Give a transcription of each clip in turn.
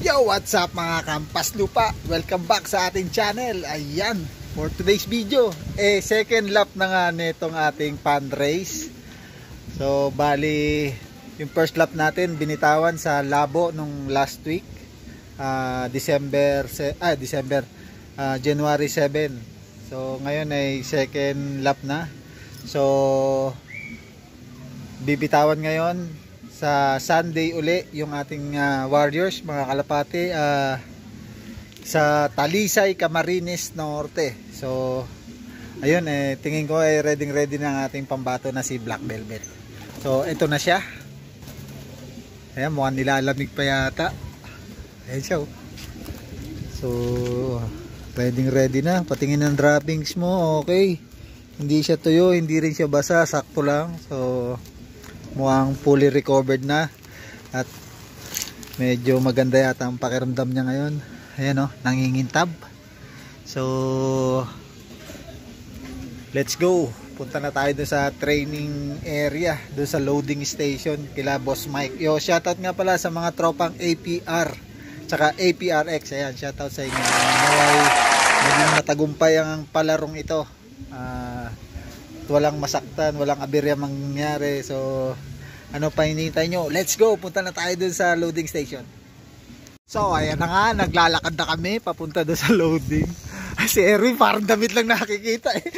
Yo, what's up mga kampas lupa? Welcome back sa ating channel. Ayan, for today's video, second lap na nga nitong ating pond race. So, bali, yung first lap natin binitawan sa Labo nung last week, January 7. So, ngayon ay second lap na. So, bibitawan ngayon sa Sunday uli yung ating Warriors, mga kalapati, sa Talisay, Camarines Norte. So ayun, tingin ko ay ready na ang ating pambato na si Black Velvet. So ito na siya. Ayan, mukhang nilalamig pa yata. Ayan siya. So ready na. Patingin ng droppings mo, okay. Hindi siya tuyo, hindi rin siya basa, sakto lang. So mukhang fully recovered na at medyo maganda yata ang pakiramdam niya ngayon. Ayan o, nangingintab. So let's go, punta na tayo doon sa training area, doon sa loading station kila Boss Mike. Yo, shoutout nga pala sa mga tropang APR tsaka APRX. Ayan, shoutout sa inyo. Naway maging matagumpay ang palarong ito. Walang masaktan, walang aberya mangyari. So ano pa hinihintay nyo? Let's go, punta na tayo dun sa loading station. So ayan na nga, naglalakad na kami papunta dun sa loading. Si Erwin parang damit lang nakikita eh.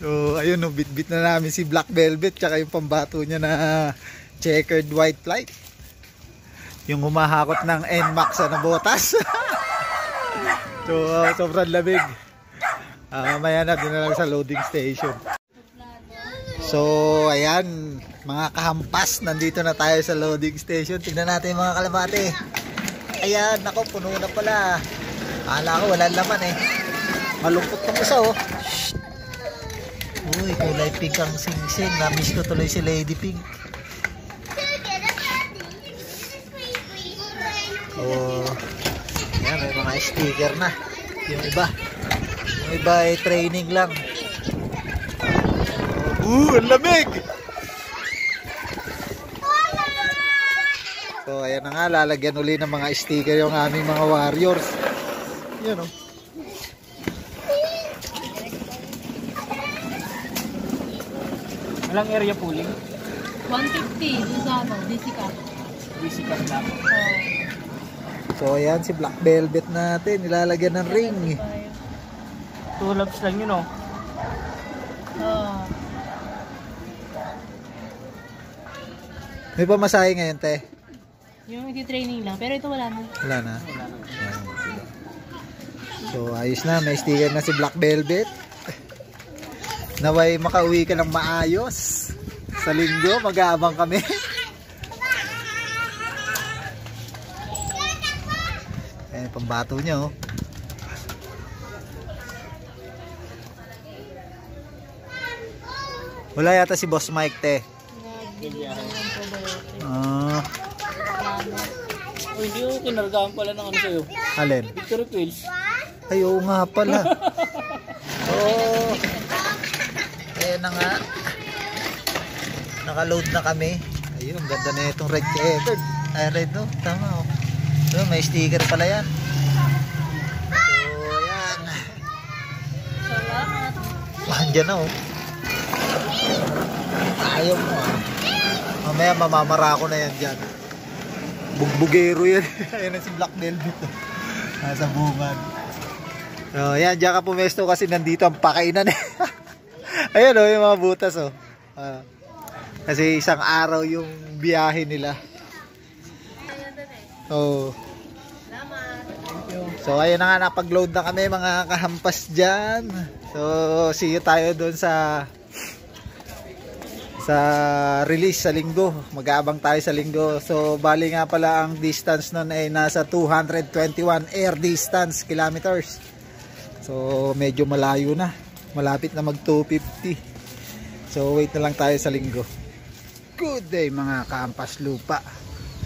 So ayun, no, bit na namin si Black Velvet tsaka yung pambato niya na checkered white flight, yung humahakot ng NMAX na botas. So sobrang lamig. Mamaya na, din na lang sa loading station. So ayan mga kahampas, nandito na tayo sa loading station. Tignan natin mga kalabate. Ayan, nako, puno na pala. Akala ko wala laman eh. Malungkot ng isa oh. Uy, kulay pink ang singsing. Namiss ko tuloy si Lady Pink. Oh, ayan, may mga sticker na. Yung iba ay training lang. Ang lamig! So ayan na nga, lalagyan uli ng mga sticker yung aming mga Warriors. Yan o. Walang area pooling? 150 doon sa DC Cup. DC Cup lang. So ayan, si Black Velvet natin, nilalagyan ng ring. 2 laps lang yun oh. May pamasahe ngayon, te? Yung training lang, pero ito wala na. Wala na? Ayan. So ayos na, may sticker na si Black Velvet. Naway makauwi ka ng maayos. Sa linggo, mag-aabang kami. Ayan, pambato niya oh. Wala yata si Boss Mike, te. Oh, hindi ko kinargaan pala ng ano sa'yo. Alin? Victory Pills. Ay, oo nga pala. Oh. Ayan na nga. Nakaload na kami. Ayun, ganda na itong red checkered. Ay, red no? Tama oh. So, may sticker pala yan. So, ayan. Andiyan na oh. Ayaw mo ah. Mamaya mamamara ko na yan dyan. Bugbugero yan. Ayan na si Black Velvet. Nasa bungan. So yan, dyan ka pumesto kasi nandito ang pakainan eh. Ayan o, yung mga butas o. Kasi isang araw yung biyahe nila. So ayun na nga, napag-load na kami mga kahampas dyan. So see you tayo doon sa release sa linggo. Mag-aabang tayo sa linggo. So bali nga pala ang distance nun ay nasa 221 air distance kilometers. So medyo malayo na, malapit na mag 250. So wait na lang tayo sa linggo. Good day mga kaampas lupa.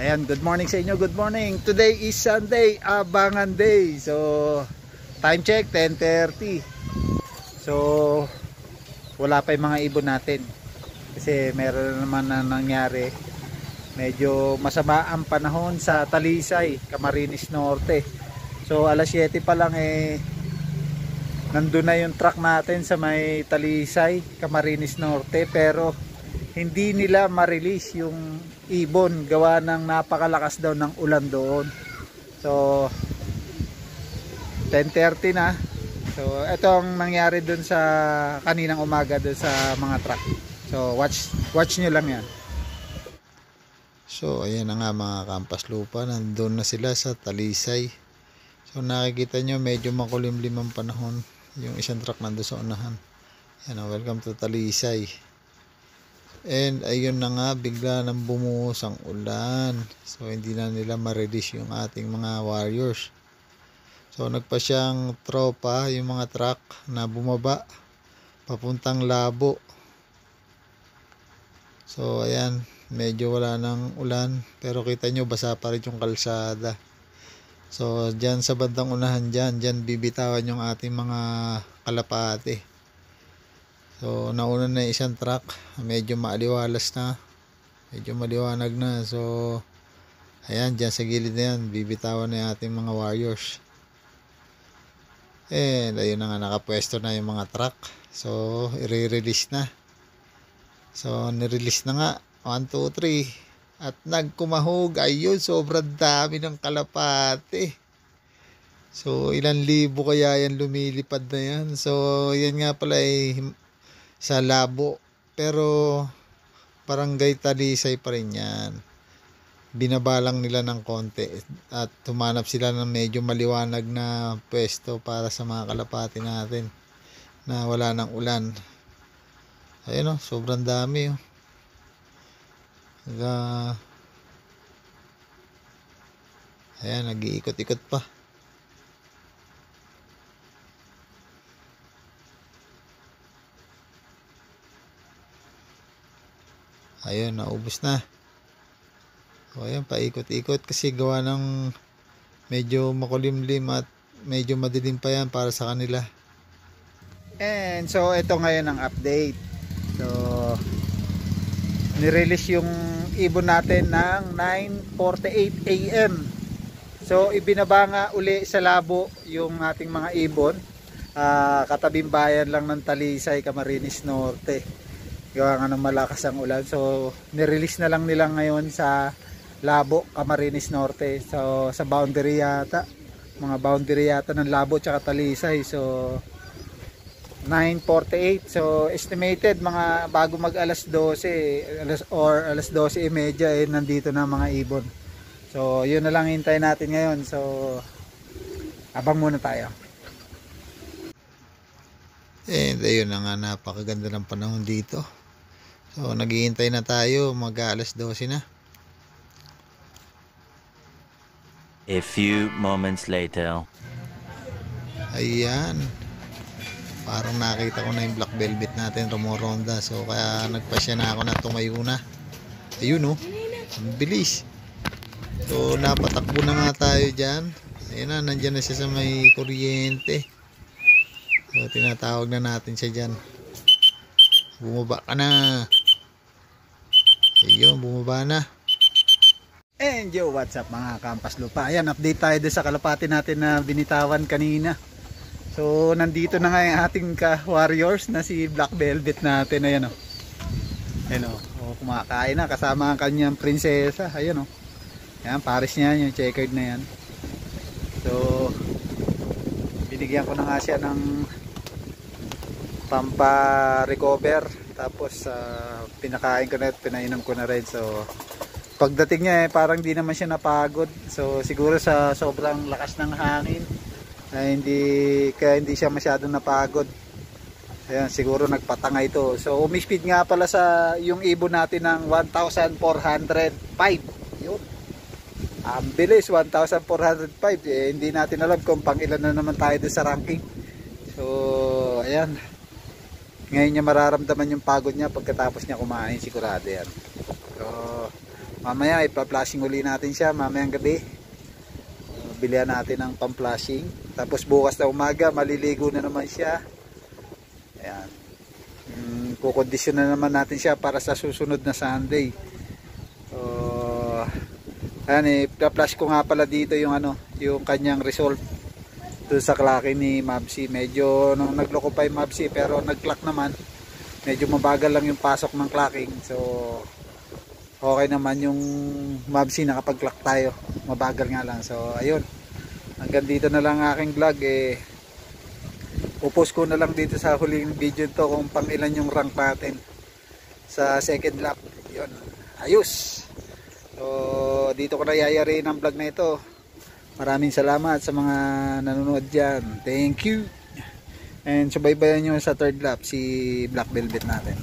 Ayan, good morning sa inyo, good morning. Today is Sunday, abangan day. So time check 10:30. So wala pa yung mga ibon natin kasi meron naman na nangyari medyo masama ang panahon sa Talisay, Camarines Norte. So alas 7 pa lang nandun na yung truck natin sa may Talisay, Camarines Norte, pero hindi nila ma-release yung ibon gawa ng napakalakas daw ng ulan doon. So 10:30 na. So ito ang nangyari doon sa kaninang umaga doon sa mga truck. So watch nyo lang yan. So ayan na nga mga kampas lupa, nandun na sila sa Talisay. So nakikita nyo medyo makulimlim ang panahon. Yung isang truck nandun sa unahan. Ayan, welcome to Talisay. And ayun na nga, bigla nang bumuhos ang ulan. So hindi na nila ma-release yung ating mga warriors. So nagpa siyang tropa yung mga truck na bumaba papuntang Labo. So ayan, medyo wala ng ulan, pero kita nyo basa pa rin yung kalsada. So dyan sa bandang unahan dyan bibitawan yung ating mga kalapate. So nauna na isang truck, medyo maaliwalas na, medyo maliwanag na. So ayan, dyan sa gilid na yan bibitawan na yung ating mga warriors. And ayun na nga, nakapwesto na yung mga truck. So i-release na. So nirelease na nga, 1, 2, 3. At nagkumahog, ayun, sobrang dami ng kalapate. So ilan libo kaya yan lumilipad na yan. So yan nga pala sa Labo, pero Barangay Talisay pa rin yan. Binabalang nila ng konti at tumanap sila ng medyo maliwanag na pwesto para sa mga kalapate natin na wala ng ulan. Ayun, sobrang dami. Ayan, nag-iikot-ikot pa. Ayun, naubos na. So ayan, paikot-ikot kasi gawa ng medyo makulimlim at medyo madilim pa yan para sa kanila. And so ito ngayon ang update. So nirelease yung ibon natin ng 9:48 AM. So ibinaba nga uli sa Labo yung ating mga ibon. Katabing bayan lang ng Talisay, Camarines Norte. Gawa nga ng malakas ang ulan. So nirelease na lang nila ngayon sa Labo, Camarines Norte. So sa boundary yata, mga boundary yata ng Labo tsaka Talisay. So 9:48. So estimated mga bago mag alas 12 alas 12:30 nandito na mga ibon. So yun na lang hintayin natin ngayon. So abang muna tayo. And ayun na nga, napakaganda ng panahon dito. So naghihintay na tayo, mag alas 12 na. A few moments later. Ayan, parang nakita ko na yung black velvet natin rumoronda. So kaya nagpasya na ako na tumayo na. Ayun oh, ang bilis. So napatakbo na nga tayo dyan. Ayun na, nandyan na siya sa may kuryente. So tinatawag na natin siya dyan. Bumaba ka na. Ayun, bumaba na. And yo, what's up mga kampas lupa. Ayan, update tayo doon sa kalapati natin na binitawan kanina. So nandito na nga yung ating warriors na si Black Velvet natin. Ayan o. Ayan o. Kumakain na kasama ang kanyang prinsesa. Ayan o. Ayan, pares niya yung checkered na yan. So binigyan ko na nga siya ng pampa-recover. Tapos pinakain ko na at pinainom ko na rin. So pagdating niya parang di naman siya napagod. So siguro sa sobrang lakas ng hangin kaya hindi siya masyadong napagod. Ayan, siguro nagpatanga ito. So umispeed nga pala sa yung ibon natin ng 1,405. Yun. Ang bilis, 1,405. Hindi natin alam kung pang ilan na naman tayo doon sa ranking. So ayan. Ngayon niya mararamdaman yung pagod niya pagkatapos niya kumain, sigurado yan. So mamaya ipa-flashing uli natin siya mamayang gabi. Bilihan natin ng pam-flashing. Tapos bukas na umaga maliligo na naman siya. Ayan. Kukondisyon na naman natin siya para sa susunod na Sunday. So Ayan eh, flash ko nga pala dito yung ano, yung kanyang result doon sa clocking ni Mavsi. Medyo nung nagloko pa yung Mavsi, pero nag-clock naman. Medyo mabagal lang yung pasok ng clocking. So okay naman yung Mavsi, nakapag-clock tayo. Mabagal nga lang. So ayun. Hanggang dito na lang aking vlog eh. Upost ko na lang dito sa huling video to kung pang ilan yung rank natin sa second lap. Yun. Ayos. So dito ko na yayarin ang vlog na ito. Maraming salamat sa mga nanonood dyan. Thank you. And subaybayan nyo sa third lap si Black Velvet natin.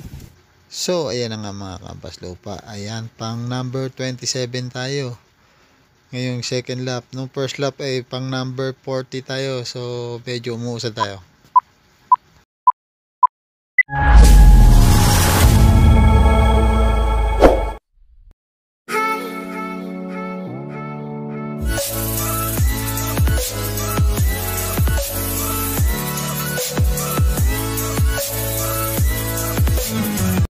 So ayan na nga mga kampas lupa. Ayan, pang number 27 tayo ngayong second lap. Nung first lap ay pang number 40 tayo. So medyo umuusad tayo.